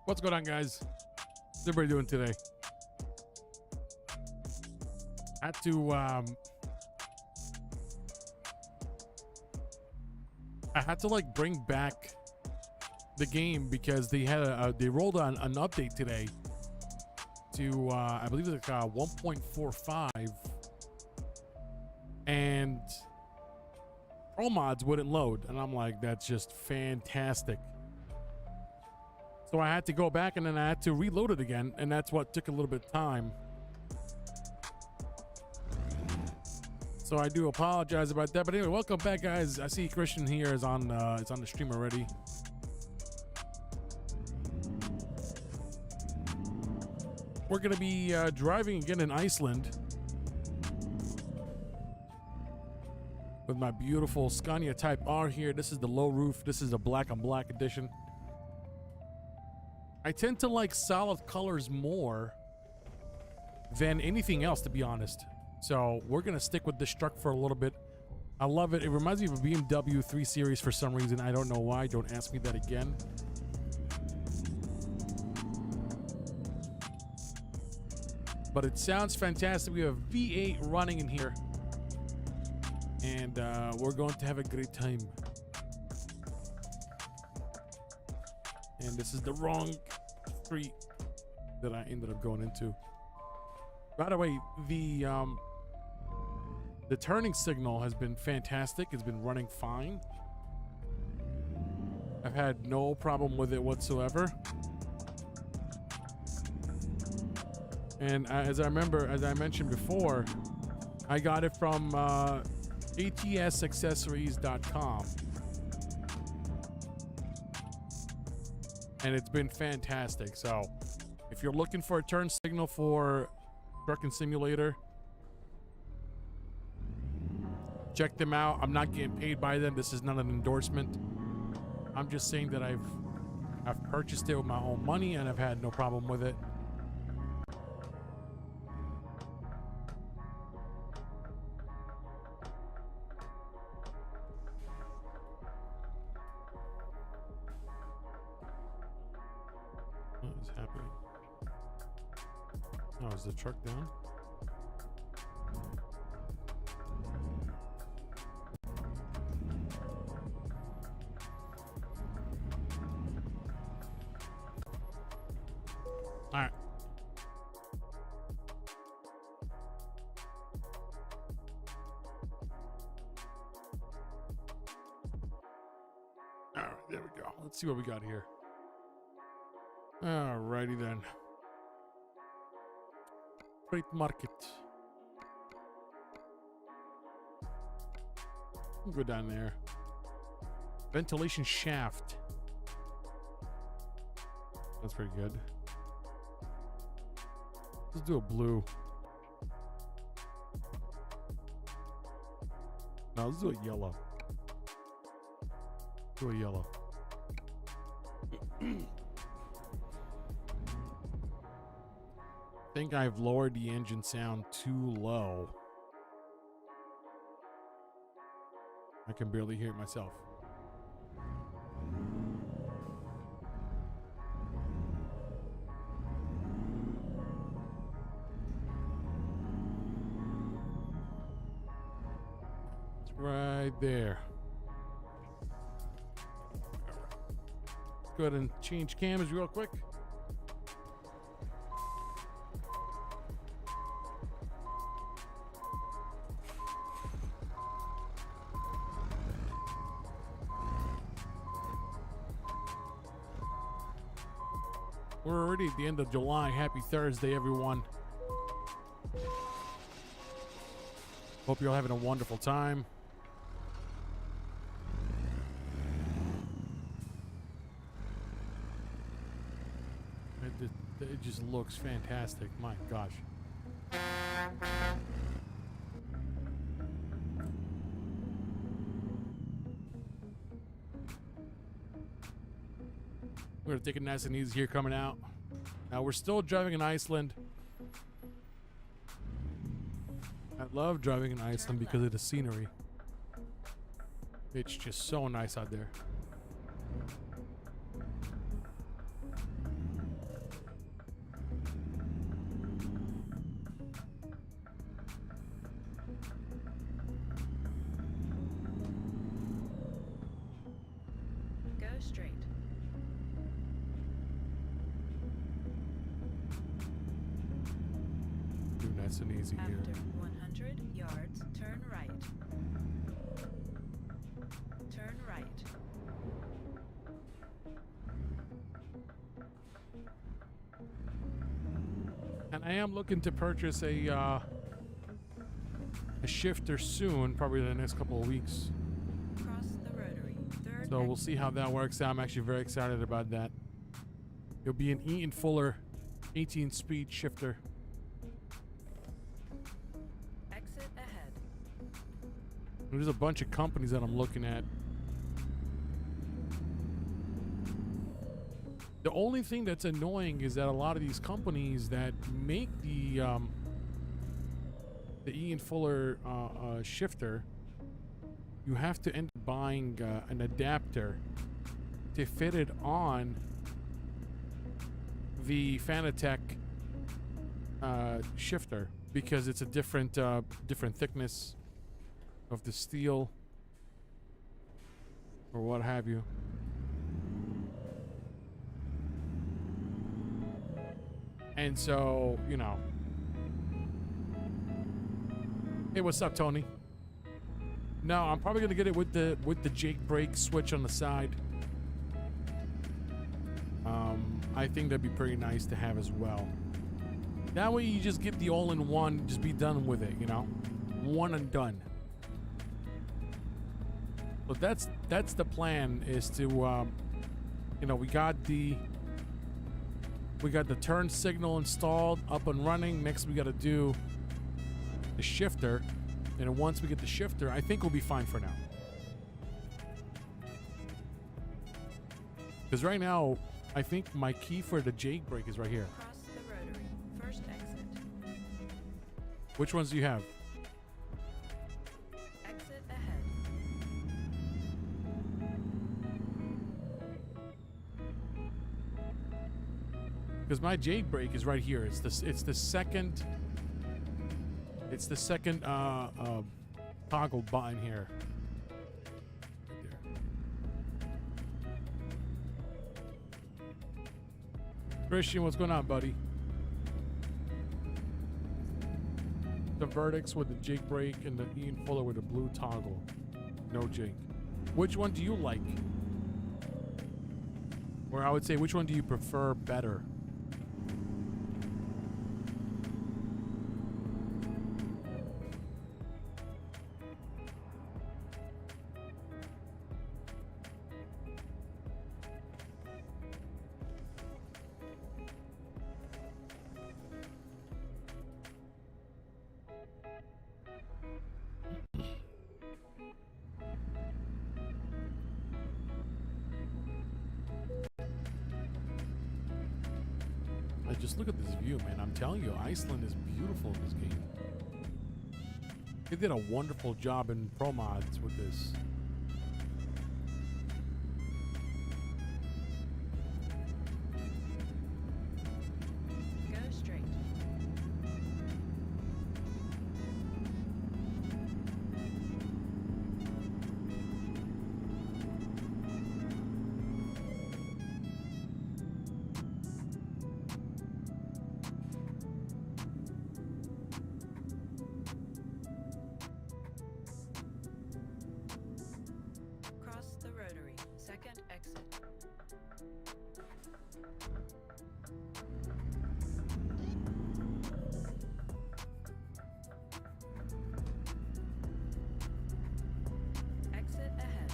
What's going on, guys? What's everybody doing today? I had to like bring back the game because they had they rolled on an update today to I believe it's like 1.45, and Promods wouldn't load, and I'm like, that's just fantastic. So I had to go back and then I had to reload it again, and that's what took a little bit of time. So I do apologize about that. But anyway, welcome back, guys. I see Christian here is on the stream already. We're gonna be driving again in Iceland with my beautiful Scania Type R here. This is the low roof. This is the black on black edition. I tend to like solid colors more than anything else, to be honest. So we're gonna stick with this truck for a little bit. I love it. It reminds me of a BMW 3 Series for some reason. I don't know why. Don't ask me that again. But it sounds fantastic. We have V8 running in here, and we're going to have a great time. And this is the wrong street that I ended up going into. By the way, the turning signal has been fantastic. It's been running fine. I've had no problem with it whatsoever. And as I mentioned before, I got it from atsaccessories.com. And it's been fantastic. So if you're looking for a turn signal for Trucking Simulator, check them out. I'm not getting paid by them. This is not an endorsement. I'm just saying that I've purchased it with my own money and I've had no problem with it. What is happening? Oh, is the truck down? All right. All right, there we go. Let's see what we got here. All righty then. Freight market. We'll go down there. Ventilation shaft. That's pretty good. Let's do a blue. No, let's do a yellow. Do a yellow. I think I've lowered the engine sound too low. I can barely hear it myself. It's right there. Let's go ahead and change cameras real quick. We're already at the end of July. Happy Thursday, everyone. Hope you're all having a wonderful time. It just looks fantastic. My gosh. We're gonna take it nice and easy here coming out. Now we're still driving in Iceland. I love driving in Iceland because of the scenery. It's just so nice out there. straight. Dude, nice and easy here. After 100 yards, turn right. Turn right. And I am looking to purchase a shifter soon, probably in the next couple of weeks. Cross the rotary. Third So we'll see how that works out. I'm actually very excited about that. It'll be an Eaton Fuller 18-speed shifter. exit ahead. There's a bunch of companies that I'm looking at. The only thing that's annoying is that a lot of these companies that make the Ian Fuller shifter, you have to end up buying an adapter to fit it on the FANATEC shifter, because it's a different thickness of the steel or what have you. And so, you know. Hey, what's up, Tony? No, I'm probably gonna get it with the Jake brake switch on the side. I think that'd be pretty nice to have as well. That way you just get the all-in-one, just be done with it, you know? One and done. But that's the plan, is to you know, we got the turn signal installed, up and running. Next we got to do the shifter, and once we get the shifter, I think we'll be fine for now. Because right now, I think my key for the Jake brake is right here. Cross the rotary. First exit. Which ones do you have? Exit ahead. Because my Jake brake is right here. It's the second toggle button here. Christian, what's going on, buddy? The Verdicts with the Jake brake and the Ian Fuller with the blue toggle. No Jake. Which one do you like? Or I would say, which one do you prefer better? Just look at this view, man. I'm telling you, Iceland is beautiful in this game. They did a wonderful job in Promods with this. Go straight. Cross the rotary. Second exit. Exit ahead.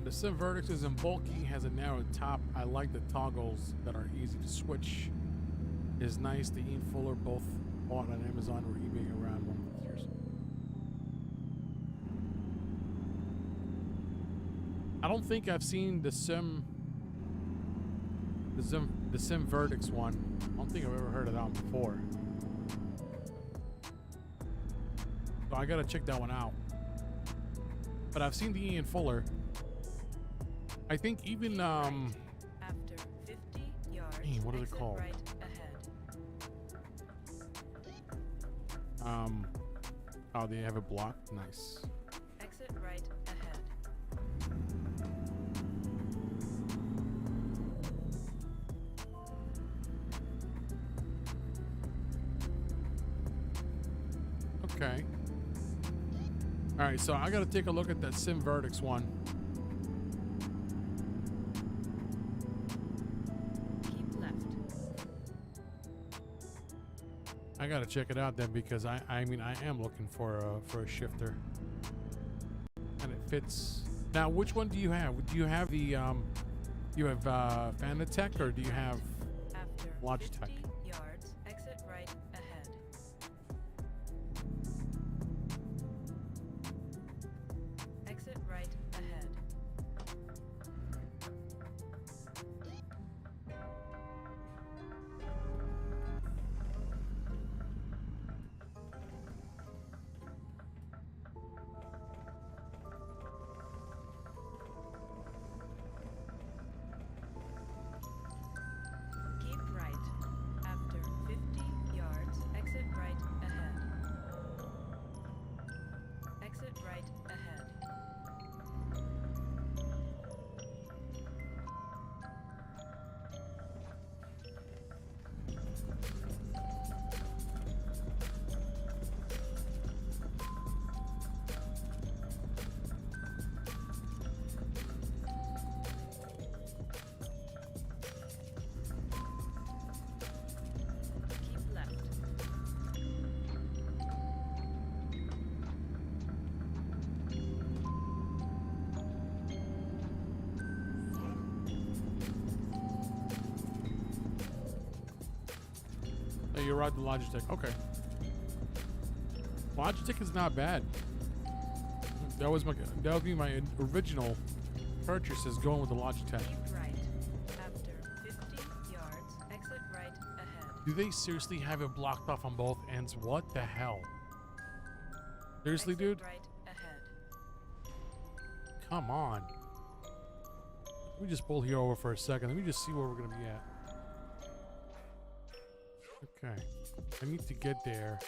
The Sim Verdicts isn't bulky, has a narrow top. I like the toggles that are easy to switch. Is nice. The Ian Fuller both bought on Amazon or eBay around 1 years. I don't think I've seen the Sim Verdicts one. I don't think I've ever heard of that one before. So I gotta check that one out. But I've seen the Ian Fuller. I think even After 50 yards. what are they exit called? Right ahead. Oh, they have it blocked. Nice. Exit right ahead. Okay. All right, so I got to take a look at that Sim Verdicts one. Keep left. I got to check it out then, because I mean, I am looking for a shifter. And it fits. Now, which one do you have? Do you have the you have FANATEC, or do you have After Logitech? 50 yards, exit right ahead. Exit right ahead. Keep right. After 50 yards, exit right ahead. Exit right ahead. Keep left. Oh, you're right, the Logitech. Okay. Logitech is not bad. That would be my original purchase, is going with the Logitech. Keep right. After 50 yards, exit right ahead. Do they seriously have it blocked off on both ends? What the hell? Seriously, Exit dude? right ahead. Come on. Let me just pull here over for a second. Let me just see where we're gonna be at. Okay. I need to get there.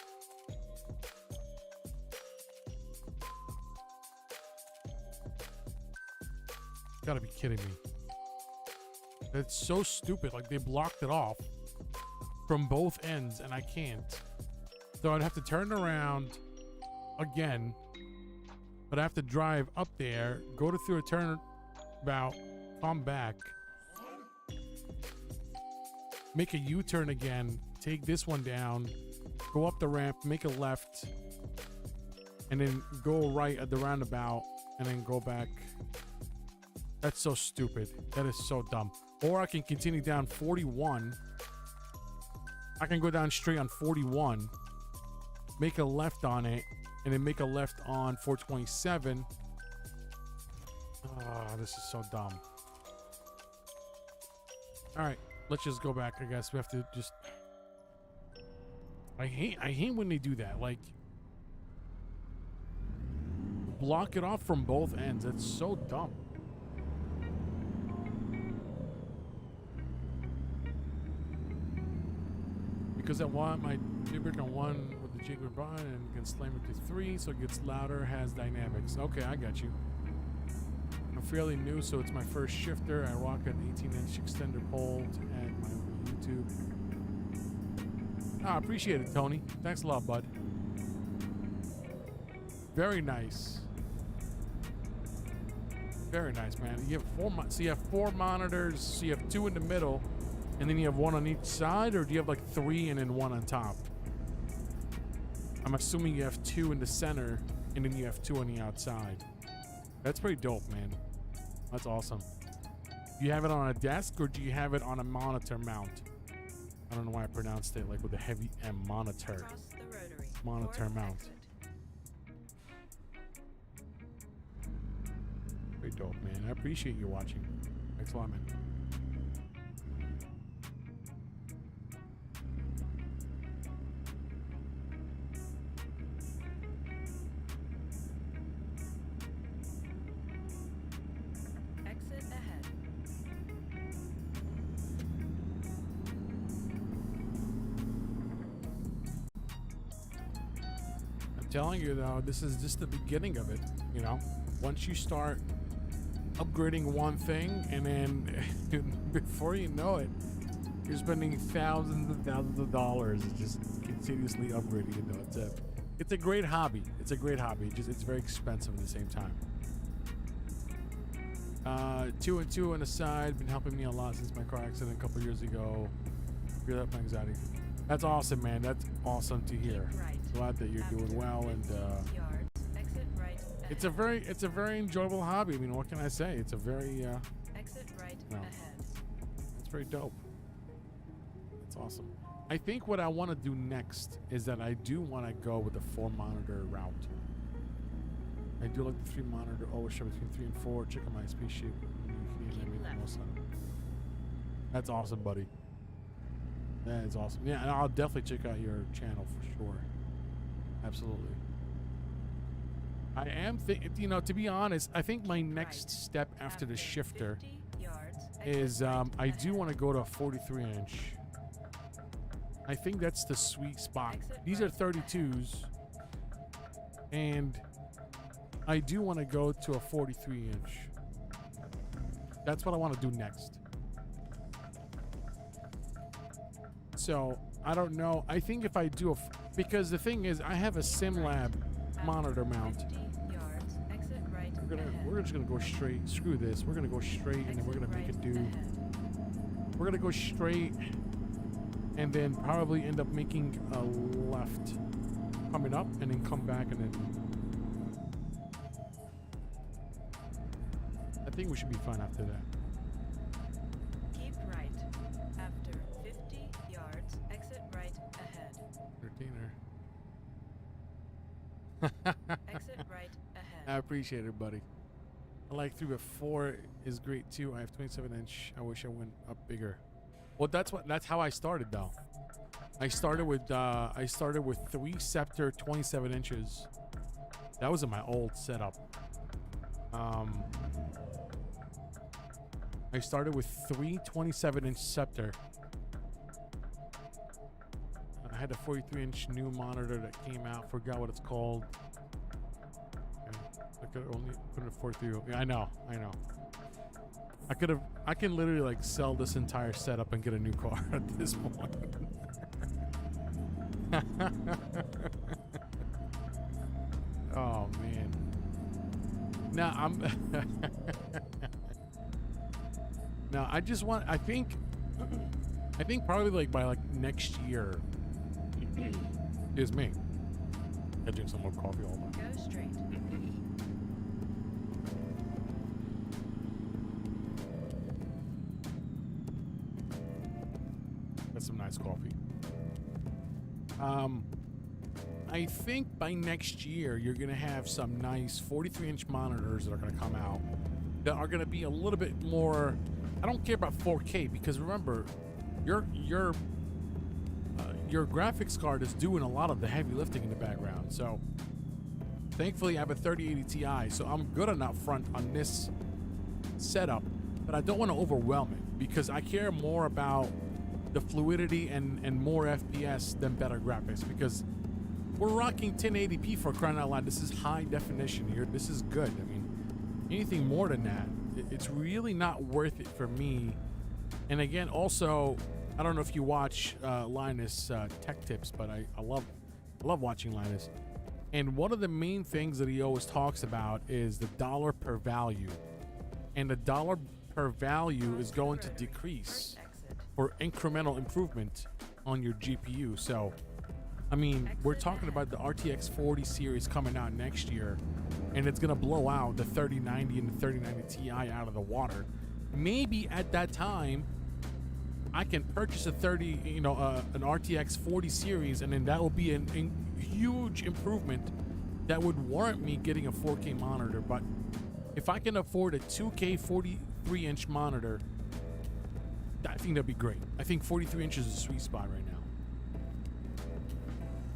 Gotta be kidding me. That's so stupid. Like, they blocked it off from both ends, and I can't. So I'd have to turn around again, but I have to drive up there, go through a turnabout, come back, make a U-turn again, take this one down, go up the ramp, make a left, and then go right at the roundabout, and then go back. That's so stupid. That is so dumb. Or I can continue down 41. I can go down straight on 41, make a left on it, and then make a left on 427. Oh, this is so dumb. All right, let's just go back. I guess we have to just. I hate when they do that. Like, block it off from both ends. That's so dumb. Because I want my J-brick on 1 with the J-brick button and can slam it to 3 so it gets louder, has dynamics. Okay, I got you. I'm fairly new, so it's my first shifter. I rock an 18-inch extender pole to add my YouTube. Ah, appreciate it, Tony. Thanks a lot, bud. Very nice. Very nice, man. You have so you have 4 monitors, so you have 2 in the middle, and then you have 1 on each side, or do you have like 3 and then 1 on top? I'm assuming you have 2 in the center, and then you have 2 on the outside. That's pretty dope, man. That's awesome. Do you have it on a desk, or do you have it on a monitor mount? I don't know why I pronounced it like with a heavy M, monitor. Cross the rotary. Monitor Fourth mount. exit. Pretty dope, man. I appreciate you watching. Thanks a lot, man. Exit ahead. telling you though, this is just the beginning of it. You know, once you start upgrading one thing, and then before you know it, you're spending thousands and thousands of dollars just continuously upgrading. You know, it's a great hobby. It's a great hobby. It's very expensive at the same time. 2 and 2 on the side, been helping me a lot since my car accident a couple years ago. Cleared up my anxiety. That's awesome, man. That's awesome to hear. Glad that you're doing well, and it's a very enjoyable hobby. I mean, what can I say? It's a very Exit right no. ahead. It's very dope. It's awesome. I think what I want to do next is that I do want to go with the 4 monitor route. I do like the 3 monitor, always share between 3 and 4. Check out my spaceship. That's awesome, buddy. That is awesome. Yeah, and I'll definitely check out your channel for sure. Absolutely. I am you know, to be honest, I think my next step after the shifter is I do want to go to a 43-inch. I think that's the sweet spot. These are 32s, and I do want to go to a 43-inch. That's what I want to do next. So I don't know. I think if I do because the thing is, I have a Streamlabs monitor mount. We're just gonna go straight. Screw this. We're gonna go straight, and then we're gonna make it do. We're gonna go straight, and then probably end up making a left, coming up, and then come back, and then. I think we should be fine after that. Keep right. After 50 yards, exit right ahead. 13er. Exit right ahead. I appreciate it, buddy. I like 3 but 4 is great too. I have 27-inch. I wish I went up bigger. Well, that's how I started though. I started with 3 Scepter 27 inches. That was in my old setup. I started with 3 27-inch Scepter. I had a 43-inch new monitor that came out. Forgot what it's called. I could only put it at 43. Yeah, I know. I can literally like sell this entire setup and get a new car at this point. Oh man. Now Now I just want. I think probably like by like next year. Is me. I drink some more coffee all the time. Go straight. That's some nice coffee. I think by next year you're gonna have some nice 43-inch monitors that are gonna come out that are gonna be a little bit more. I don't care about 4K because remember, your graphics card is doing a lot of the heavy lifting in the background. So thankfully I have a 3080 Ti, so I'm good enough front on this setup, but I don't want to overwhelm it because I care more about the fluidity and more FPS than better graphics, because we're rocking 1080p for crying out loud. This is high definition here. This is good. I mean, anything more than that, it's really not worth it for me. And again, also, I don't know if you watch Linus Tech Tips, but I love watching Linus. And one of the main things that he always talks about is the dollar per value. And the dollar per value is going to decrease for incremental improvement on your GPU. So, I mean, we're talking about the RTX 40 series coming out next year, and it's gonna blow out the 3090 and the 3090 Ti out of the water. Maybe at that time, I can purchase an RTX 40 series, and then that will be a huge improvement that would warrant me getting a 4K monitor. But if I can afford a 2K 43-inch monitor, I think that'd be great. I think 43 inches is a sweet spot right now.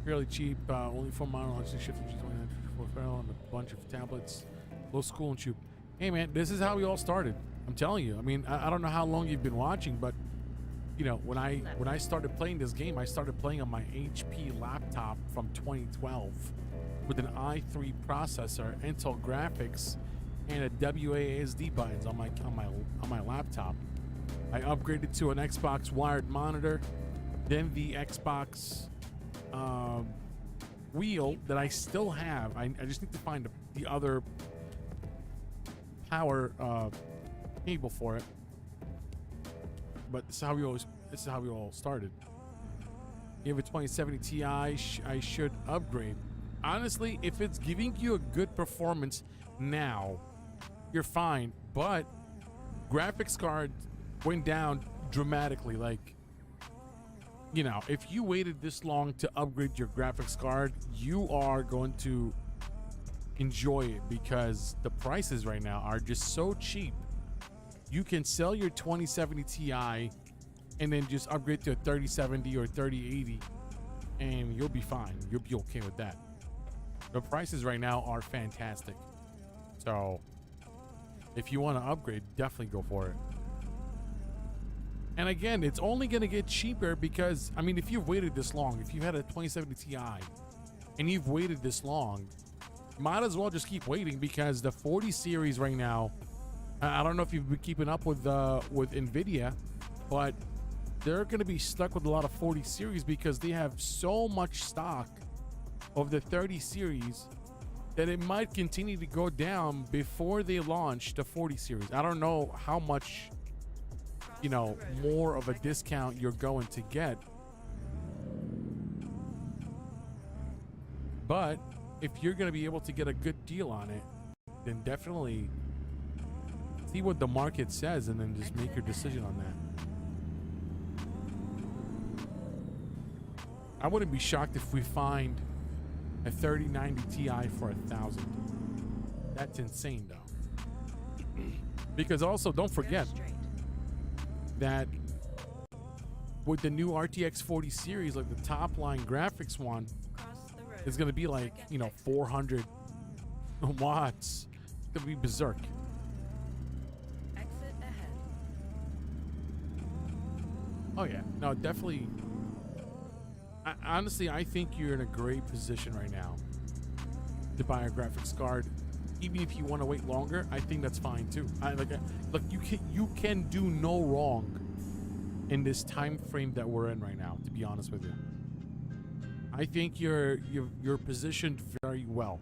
Fairly cheap, only 4 monitor, shifting G29 and a bunch of tablets, low school and tube. Hey man, this is how we all started. I'm telling you. I mean, I don't know how long you've been watching, but you know, when I started playing this game, I started playing on my HP laptop from 2012. with an i3 processor, Intel graphics, and a WASD buttons on my laptop. I upgraded to an Xbox wired monitor, then the Xbox wheel that I still have. I just need to find the other power cable for it. But this is how we all started. You have a 2070 Ti. I should upgrade. Honestly, if it's giving you a good performance now, you're fine. But graphics card went down dramatically. Like, you know, if you waited this long to upgrade your graphics card, you are going to enjoy it because the prices right now are just so cheap. You can sell your 2070 Ti and then just upgrade to a 3070 or 3080 and you'll be fine. You'll be okay with that. The prices right now are fantastic. So if you want to upgrade, definitely go for it. And again, it's only going to get cheaper because, I mean, if you've waited this long, if you had a 2070 Ti and you've waited this long, might as well just keep waiting because the 40 series right now, I don't know if you've been keeping up with NVIDIA, but they're going to be stuck with a lot of 40 series because they have so much stock of the 30 series that it might continue to go down before they launch the 40 series. I don't know how much, you know, more of a discount you're going to get. But if you're going to be able to get a good deal on it, then definitely see what the market says and then just make your decision on that. I wouldn't be shocked if we find a 3090 Ti for $1,000. That's insane though. Because also don't forget that with the new RTX 40 series, like the top line graphics one is going to be like, you know, 400 watts. It's going to be berserk. Exit ahead. Oh yeah, no, definitely. Honestly, I think you're in a great position right now to buy a graphics card. Even if you want to wait longer, I think that's fine too. Look, you can do no wrong in this time frame that we're in right now. To be honest with you, I think you're positioned very well.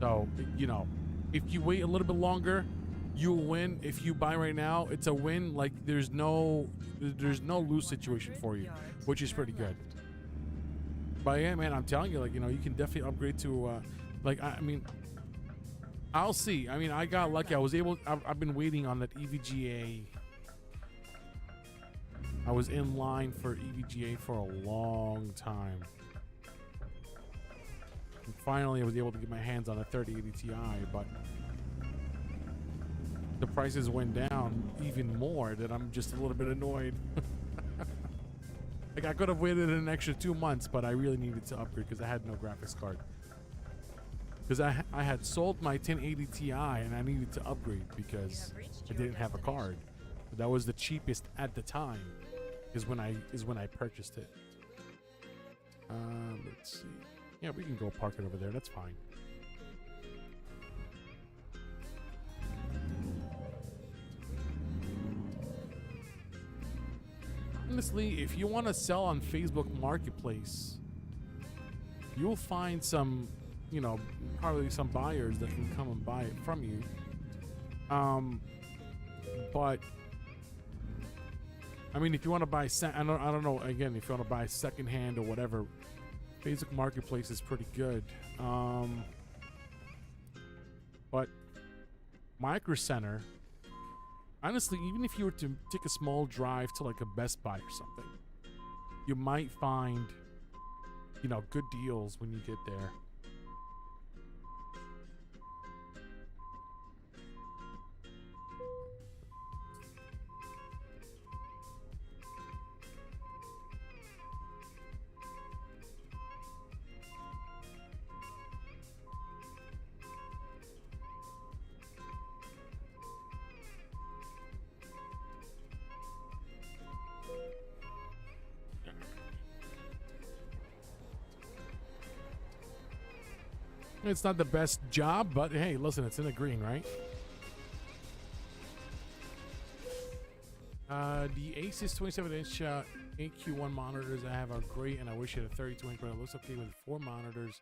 So, you know, if you wait a little bit longer, you'll win. If you buy right now, it's a win. Like there's no lose situation for you, which is pretty good. But yeah, man, I'm telling you, like, you know, you can definitely upgrade to like, I mean, I'll see. I mean, I got lucky. I've been waiting on that EVGA. I was in line for EVGA for a long time. And finally, I was able to get my hands on a 3080 Ti, but the prices went down even more that I'm just a little bit annoyed. Like I could have waited an extra 2 months, but I really needed to upgrade because I had no graphics card. Because I had sold my 1080 Ti and I needed to upgrade because I didn't have a card. But that was the cheapest at the time. Is when I purchased it. Let's see. Yeah, we can go park it over there. That's fine. Honestly, if you want to sell on Facebook Marketplace, you'll find some, you know, probably some buyers that can come and buy it from you. But I mean, if you want to buy, I don't know. Again, if you want to buy secondhand or whatever, Facebook Marketplace is pretty good. But Micro Center, honestly, even if you were to take a small drive to like a Best Buy or something, you might find, you know, good deals when you get there. It's not the best job, but hey, listen, it's in the green, right? The Asus 27-inch AQ1 monitors I have are great, and I wish it had a 32-inch, but it looks okay with 4 monitors.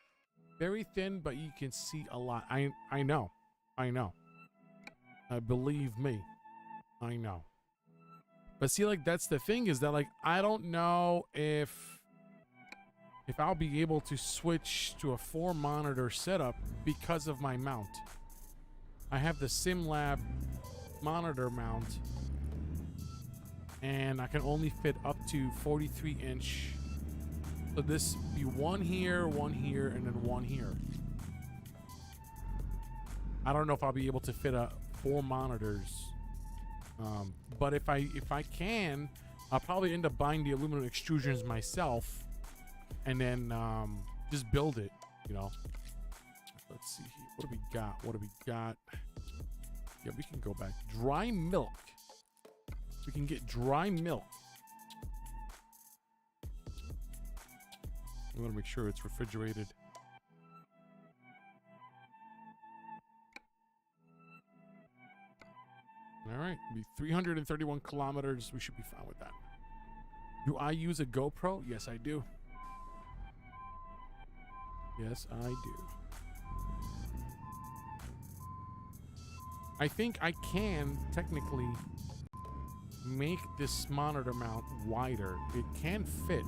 Very thin, but you can see a lot. I know. Believe me, I know. But see, like, that's the thing, is that, like, I don't know if I'll be able to switch to a 4-monitor setup because of my mount. I have the Streamlabs monitor mount, and I can only fit up to 43-inch. So this be one here, and then one here. I don't know if I'll be able to fit 4 monitors. But if I can, I'll probably end up buying the aluminum extrusions myself, and then just build it, you know. Let's see here. What do we got? Yeah, we can go back. Dry milk. We can get dry milk. We want to make sure it's refrigerated. All right, be 331 kilometers. We should be fine with that. Do I use a GoPro? Yes, I do. Yes, I do. I think I can technically make this monitor mount wider. It can fit.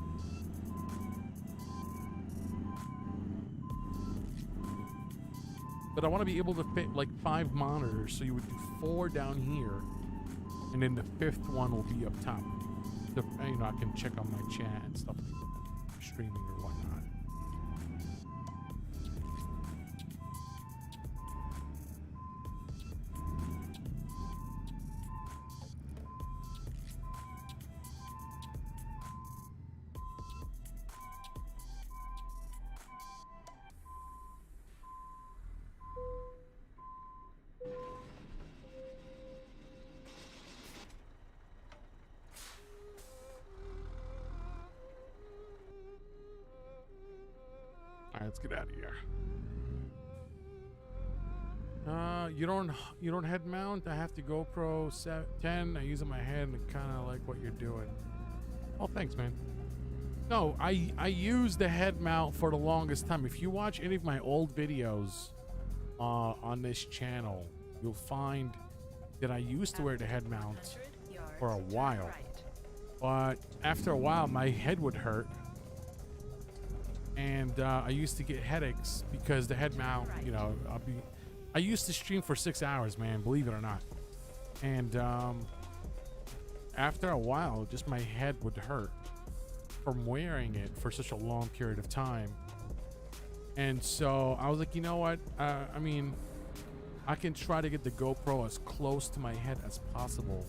But I want to be able to fit like 5 monitors, so you would do 4 down here, and then the 5th one will be up top. So, you know, I can check on my chat and stuff like that, streaming or whatnot. Alright, let's get out of here. You don't head mount? I have to GoPro 10. I use it in my head and kind of like what you're doing. Oh, thanks, man. No, I use the head mount for the longest time. If you watch any of my old videos on this channel, you'll find that I used to wear the head mount for a while. But after a while, my head would hurt. And I used to get headaches because the head mount, you know, I used to stream for 6 hours, man, believe it or not. And after a while, just my head would hurt from wearing it for such a long period of time. And so I was like, you know what? I mean, I can try to get the GoPro as close to my head as possible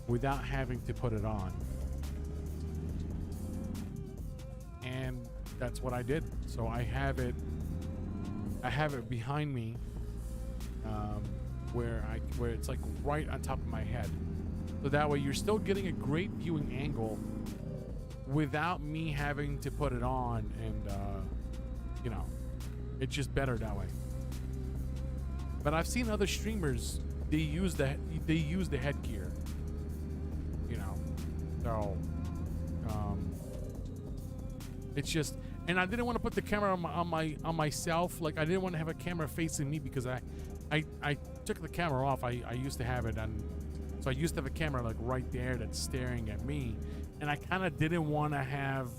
without having to put it on. And that's what I did. So I have it behind me, where it's like right on top of my head. So that way you're still getting a great viewing angle without me having to put it on, and you know, it's just better that way. But I've seen other streamers, they use the headgear, you know. So it's just, and I didn't want to put the camera on myself. Like, I didn't want to have a camera facing me because I took the camera off. I used to have it, and so I used to have a camera like right there that's staring at me, and I kind of didn't want to have.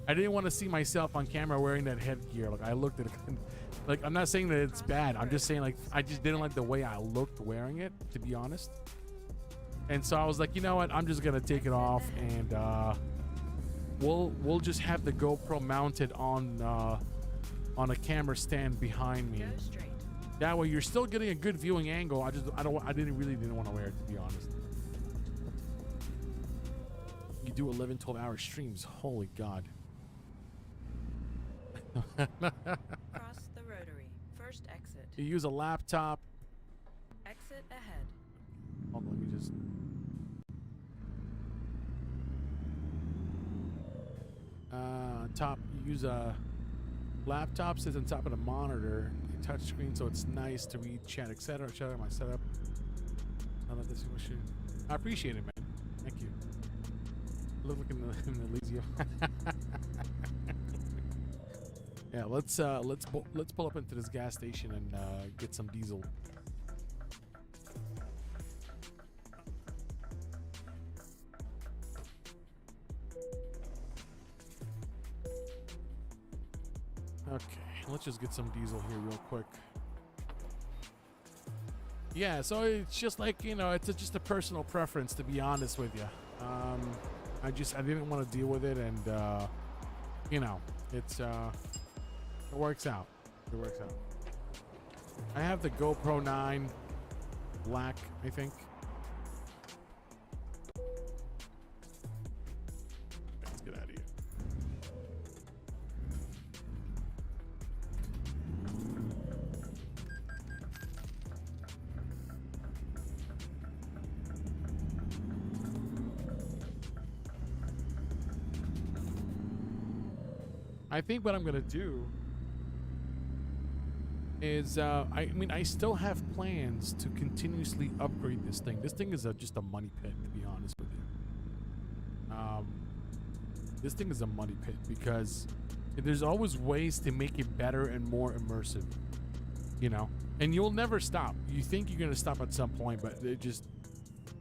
I didn't want to see myself on camera wearing that headgear. Like, I looked at it, like, I'm not saying that it's bad. I'm just saying, like, I just didn't like the way I looked wearing it, to be honest. And so I was like, you know what? I'm just gonna take it off, and we'll just have the GoPro mounted on a camera stand behind me. That way, you're still getting a good viewing angle. I didn't want to wear it, to be honest. You do 11, 12-hour streams. Holy God. Cross the rotary. First exit. You use a laptop. Exit ahead. Hold on, let me just. Top. You use a Laptop sits on top of the monitor, a touch screen, so it's nice to read chat, etc. etc. My setup. I love this machine. I appreciate it, man. Thank you. Look like in the Elysium. Yeah, let's pull up into this gas station and get some diesel. Okay, let's just get some diesel here real quick. Yeah, so it's just like, you know, it's just a personal preference, to be honest with you. I didn't want to deal with it, and you know, it works out. It works out. I have the GoPro 9 black, I think. Let's get out of here. I think what I'm gonna do is, I mean, I still have plans to continuously upgrade this thing. This thing is just a money pit, to be honest with you. This thing is a money pit because there's always ways to make it better and more immersive, you know? And you'll never stop. You think you're gonna stop at some point, but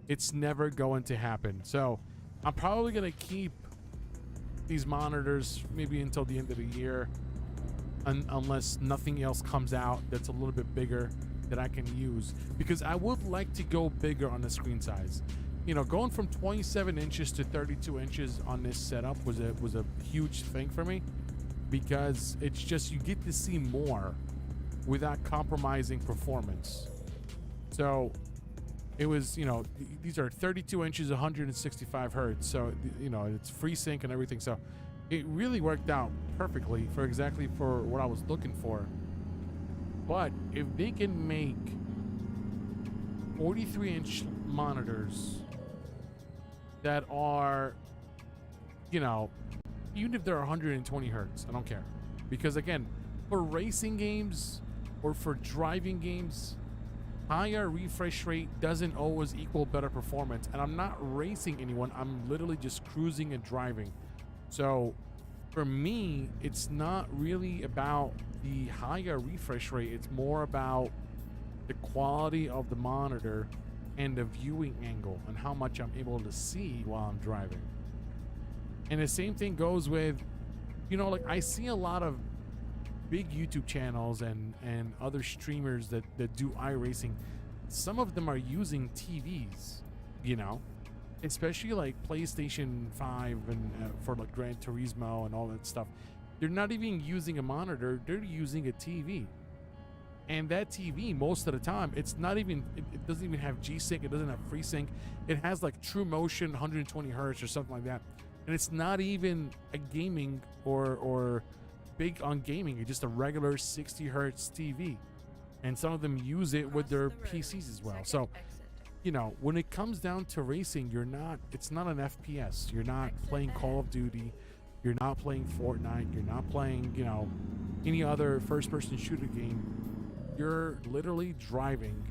it's never going to happen. So I'm probably gonna keep these monitors maybe until the end of the year, unless nothing else comes out that's a little bit bigger that I can use, because I would like to go bigger on the screen size. You know, going from 27 inches to 32 inches on this setup was a huge thing for me, because it's just, you get to see more without compromising performance. So it was, you know, these are 32 inches, 165 hertz. So, you know, it's FreeSync and everything. So it really worked out perfectly for exactly for what I was looking for. But if they can make 43-inch monitors that are, you know, even if they're 120 hertz, I don't care. Because again, for racing games or for driving games, higher refresh rate doesn't always equal better performance. And I'm not racing anyone, I'm literally just cruising and driving. So for me, it's not really about the higher refresh rate, it's more about the quality of the monitor and the viewing angle and how much I'm able to see while I'm driving. And the same thing goes with, you know, like I see a lot of big YouTube channels and other streamers that do iRacing. Some of them are using TVs, you know, especially like PlayStation 5 and for like Gran Turismo and all that stuff. They're not even using a monitor, they're using a TV. And that TV, most of the time, it's not even, it doesn't even have G-Sync, it doesn't have FreeSync. It has like True Motion 120 hertz or something like that. And it's not even a gaming or big on gaming. It's just a regular 60 hertz TV, and some of them use it with their PCs as well. So, you know, when it comes down to racing, it's not an FPS. You're not playing Call of Duty, you're not playing Fortnite, you're not playing, you know, any other first-person shooter game. You're literally driving,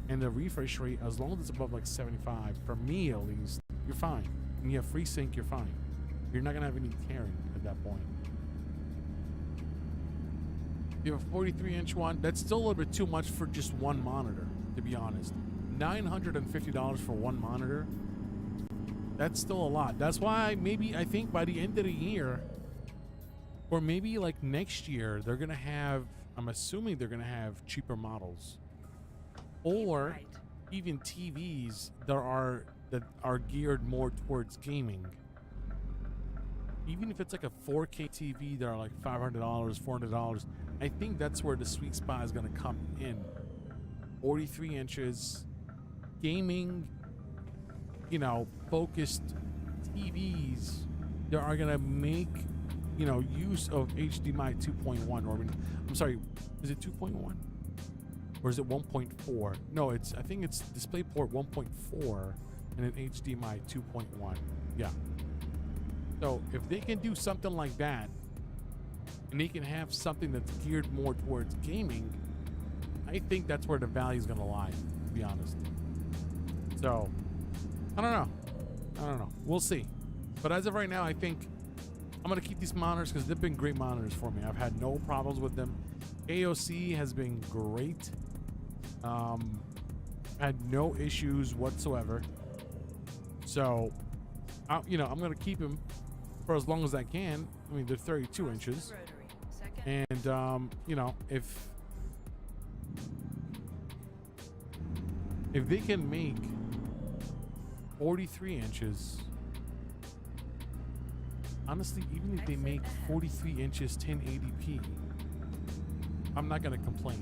and the refresh rate, as long as it's above like 75, for me at least, you're fine. And you have FreeSync, you're fine. You're not gonna have any tearing at that point. You have a 43-inch one. That's still a little bit too much for just one monitor, to be honest. $950 for one monitor. That's still a lot. That's why I think by the end of the year, or maybe like next year, they're gonna have, I'm assuming they're gonna have cheaper models, or even TVs that are geared more towards gaming. Even if it's like a 4K TV that are like $500, $400, I think that's where the sweet spot is going to come in. 43 inches, gaming, you know, focused TVs that are going to make, you know, use of HDMI 2.1, or I'm sorry, is it 2.1? Or is it 1.4? No, I think it's DisplayPort 1.4 and an HDMI 2.1. Yeah. So if they can do something like that, and he can have something that's geared more towards gaming, I think that's where the value is going to lie, to be honest. So, I don't know. We'll see. But as of right now, I think I'm going to keep these monitors because they've been great monitors for me. I've had no problems with them. AOC has been great. Had no issues whatsoever. So, I'm going to keep them for as long as I can. I mean, they're 32 inches. And, if they can make 43 inches, honestly, even if they make 43 inches 1080p, I'm not going to complain.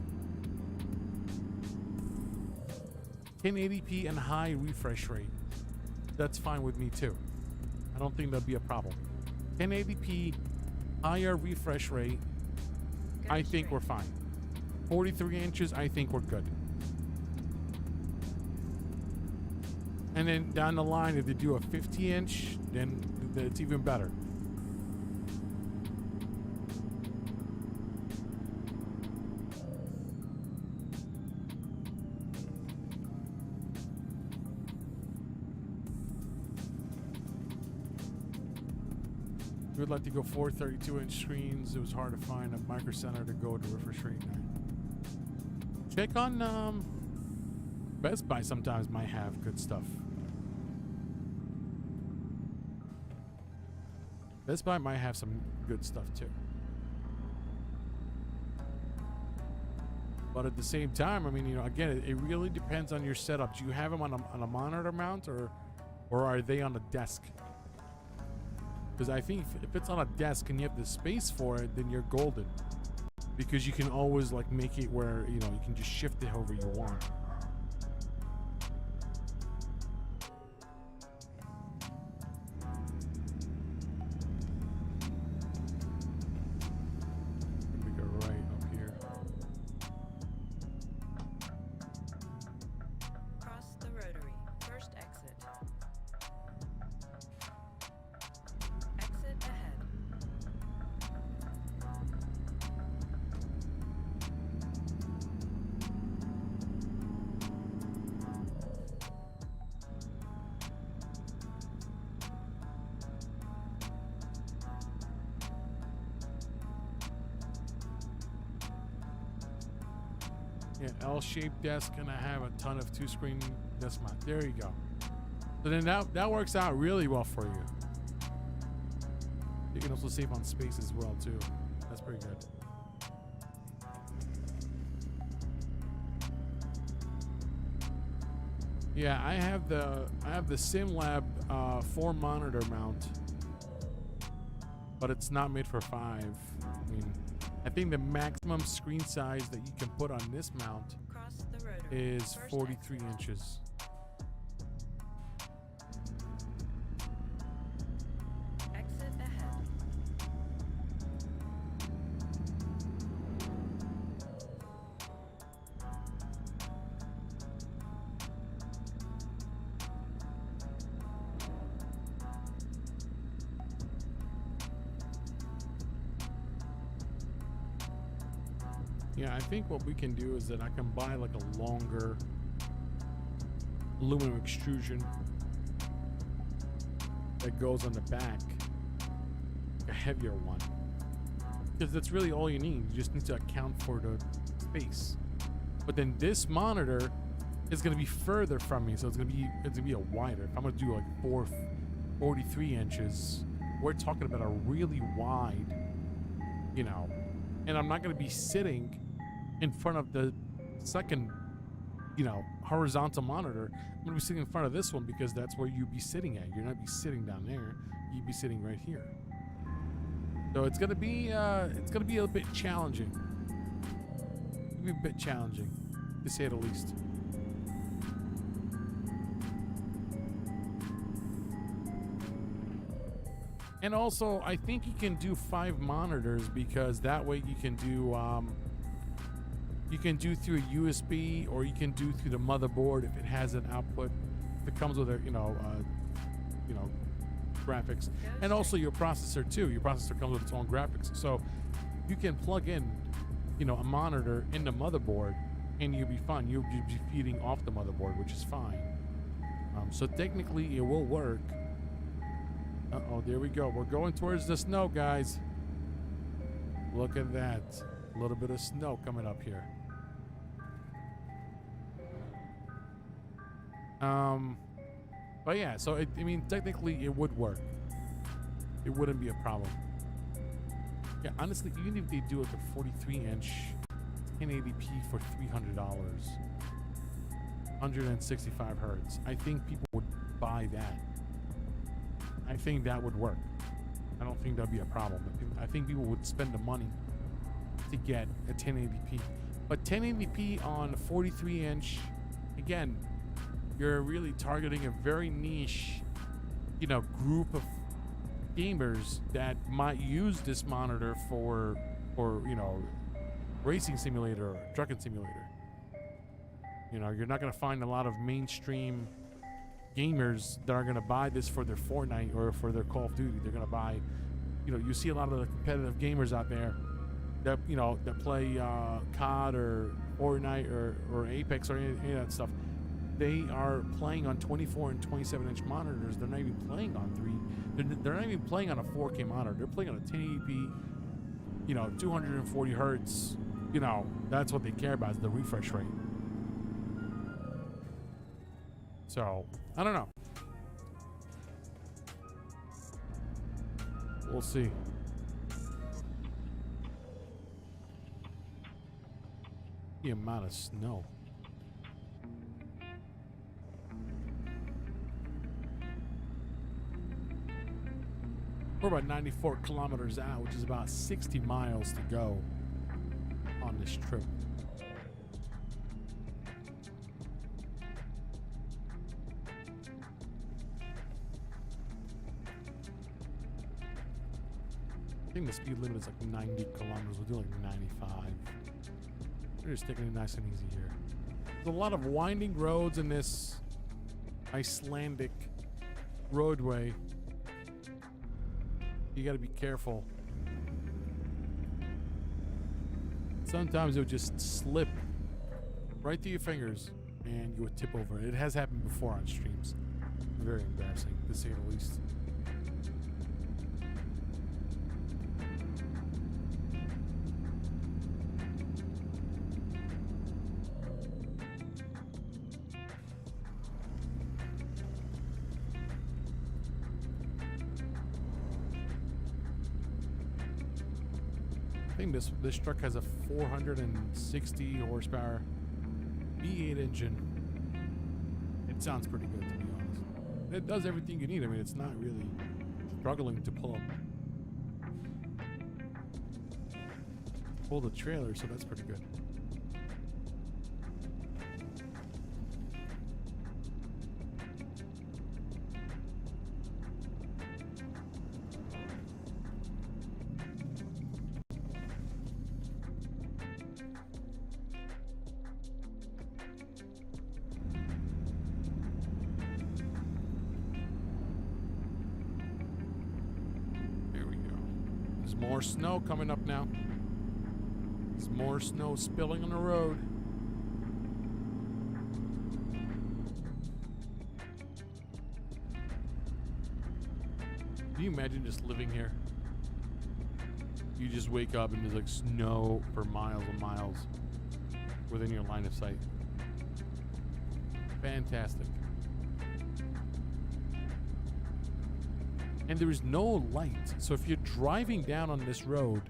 1080p and high refresh rate, that's fine with me too. I don't think that'd be a problem. 1080p, higher refresh rate, I think we're fine. 43 inches, I think we're good. And then down the line, if they do a 50 inch, then it's even better. We would like to go 4 32-inch screens. It was hard to find a micro center to go to refresh rate. Check on Best Buy sometimes might have good stuff. Best Buy might have some good stuff too. But at the same time, I mean, again, it really depends on your setup. Do you have them on a monitor mount or are they on a desk? Because I think if it's on a desk and you have the space for it, then you're golden. Because you can always like make it where, you can just shift it however you want. Let me go right up here. Cross the rotary. First exit. Exit ahead. Yeah, L-shaped desk, and I have a ton of 2-screen desk mount. There you go. So then that works out really well for you. You can also save on space as well too. That's pretty good. Yeah, I have the SimLab 4 monitor mount, but it's not made for 5. I mean, I think the maximum screen size that you can put on this mount is 43 inches. Exit ahead. Yeah, I think what we can do is that I can buy like a longer aluminum extrusion that goes on the back, a heavier one, because that's really all you need. You just need to account for the space. But then this monitor is going to be further from me, so it's going to be a wider. If I'm going to do like 43 inches, we're talking about a really wide, and I'm not going to be sitting in front of the second, horizontal monitor. I'm going to be sitting in front of this one because that's where you'd be sitting at. You're not be sitting down there. You'd be sitting right here. So it's going to be a bit challenging. It'll be a bit challenging, to say the least. And also, I think you can do 5 monitors because that way you can do through a USB, or you can do through the motherboard if it has an output. If it comes with a graphics, and also your processor too. Your processor comes with its own graphics. So you can plug in, you know, a monitor in the motherboard, and you'll be fine. You'll be feeding off the motherboard, which is fine. So technically, it will work. Uh-oh, there we go. We're going towards the snow, guys. Look at that. A little bit of snow coming up here. But yeah, so I mean, technically, it would work. It wouldn't be a problem. Yeah, honestly, even if they do like a 43-inch 1080p for $300, 165 hertz, I think people would buy that. I think that would work. I don't think that'd be a problem. I think people would spend the money to get a 1080p. But 1080p on 43-inch, again, you're really targeting a very niche, you know, group of gamers that might use this monitor for you know, racing simulator or trucking simulator. You know, you're not going to find a lot of mainstream gamers that are going to buy this for their Fortnite or for their Call of Duty. They're going to buy, you know, you see a lot of the competitive gamers out there that, you know, that play COD or Fortnite or Apex or any of that stuff. They are playing on 24 and 27-inch monitors. They're not even playing on 3. They're not even playing on a 4K monitor. They're playing on a 1080p, you know, 240 hertz. You know, that's what they care about, is the refresh rate. So, I don't know. We'll see. The amount of snow. We're about 94 kilometers out, which is about 60 miles to go on this trip. I think the speed limit is like 90 kilometers. We'll do like 95. We're just taking it nice and easy here. There's a lot of winding roads in this Icelandic roadway. You got to be careful. Sometimes it would just slip right through your fingers and you would tip over. It has happened before on streams. Very embarrassing, to say the least. I think this truck has a 460 horsepower V8 engine. It sounds pretty good, to be honest. It does everything you need. I mean, it's not really struggling to pull the trailer, so that's pretty good. More snow coming up now. There's more snow spilling on the road. Can you imagine just living here? You just wake up and there's like snow for miles and miles within your line of sight. Fantastic. And there is no light. So if you're driving down on this road,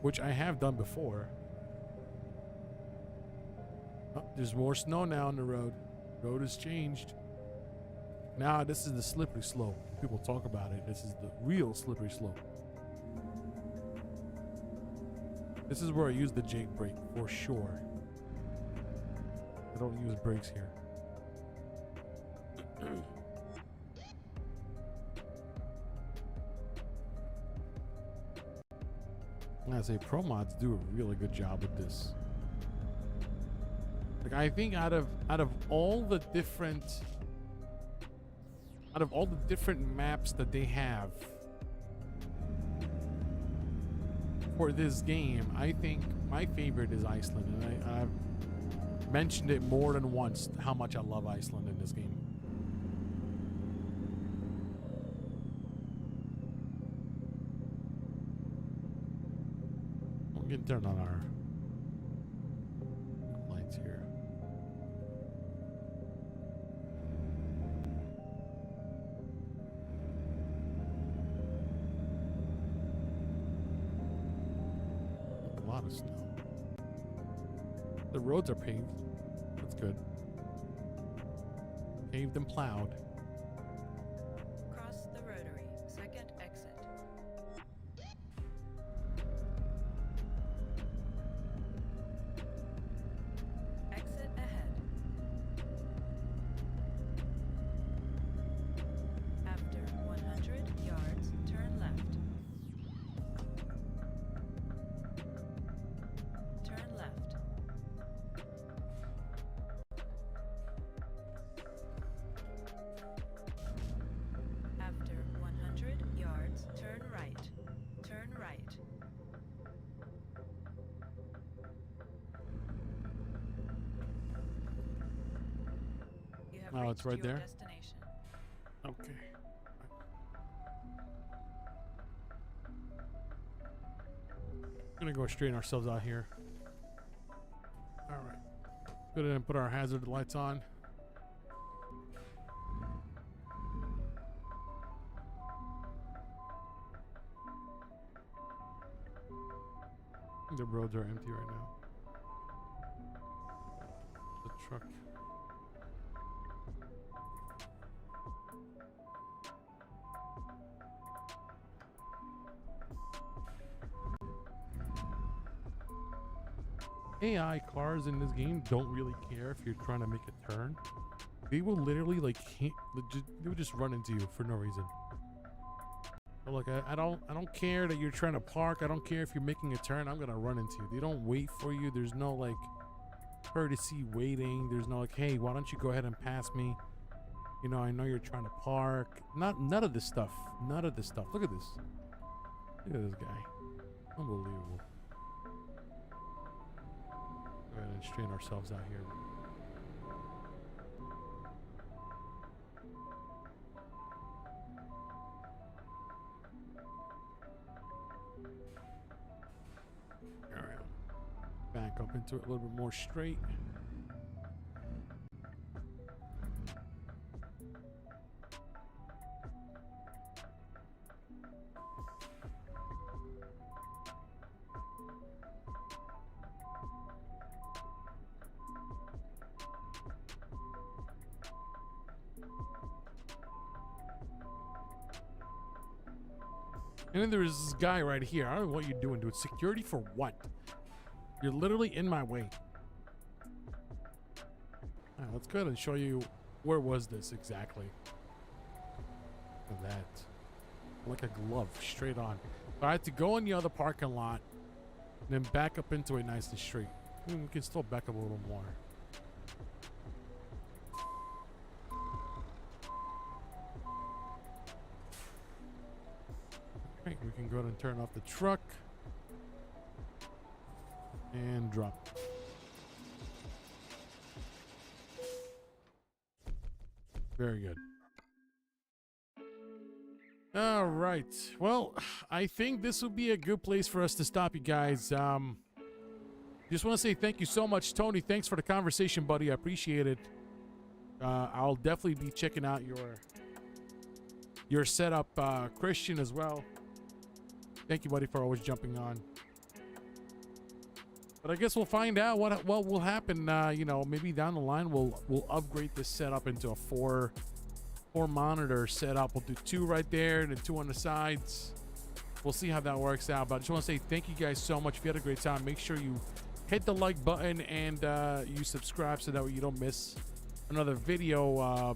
which I have done before. Oh, there's more snow now on the road. Road has changed. Now this is the slippery slope. People talk about it. This is the real slippery slope. This is where I use the Jake brake for sure. I don't use brakes here. I say Promods do a really good job with this. Like, I think out of all the different maps that they have, for this game, I think my favorite is Iceland, and I've mentioned it more than once how much I love Iceland in this game. We can turn on our lights here. A lot of snow. The roads are paved. That's good. Paved and plowed. Cross the rotary. Second exit. Exit ahead. After 100 yards, turn left. Turn left. After 100 yards, turn right. Turn right. You have Oh, it's reached right your there? destination. Okay. Gonna go straighten ourselves out here. All right. Go ahead and put our hazard lights on. The roads are empty right now. The truck. AI cars in this game don't really care if you're trying to make a turn. They will literally like they will just run into you for no reason. But look, I don't care that you're trying to park. I don't care if you're making a turn. I'm gonna run into you. They don't wait for you. There's no like courtesy waiting. There's no like, hey, why don't you go ahead and pass me? You know, I know you're trying to park. None of this stuff. None of this stuff. Look at this. Look at this guy. Unbelievable. Go ahead and straighten ourselves out here. All right. Back up into it a little bit more straight. And then there's this guy right here. I don't know what you're doing, dude. Security for what? You're literally in my way. All right, let's go ahead and show you where was this exactly. Look at that. Like a glove, straight on. I had to go in the other parking lot, and then back up into it nice and straight. We can still back up a little more. Right, we can go ahead and turn off the truck and drop. Very good. All right. Well, I think this would be a good place for us to stop, you guys. Just want to say thank you so much, Tony. Thanks for the conversation, buddy. I appreciate it. I'll definitely be checking out your setup, Christian, as well. Thank you, buddy, for always jumping on. But I guess we'll find out what will happen. You know, maybe down the line we'll upgrade this setup into a four monitor setup. We'll do 2 right there and then 2 on the sides. We'll see how that works out. But I just want to say thank you guys so much. If you had a great time, make sure you hit the like button and you subscribe so that way you don't miss another video.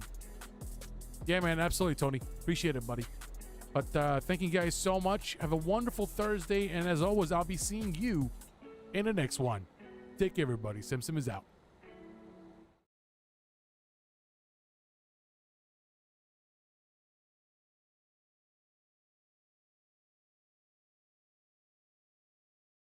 Yeah, man, absolutely, Tony. Appreciate it, buddy. But thank you guys so much. Have a wonderful Thursday. And as always, I'll be seeing you in the next one. Take care, everybody. Sim is out.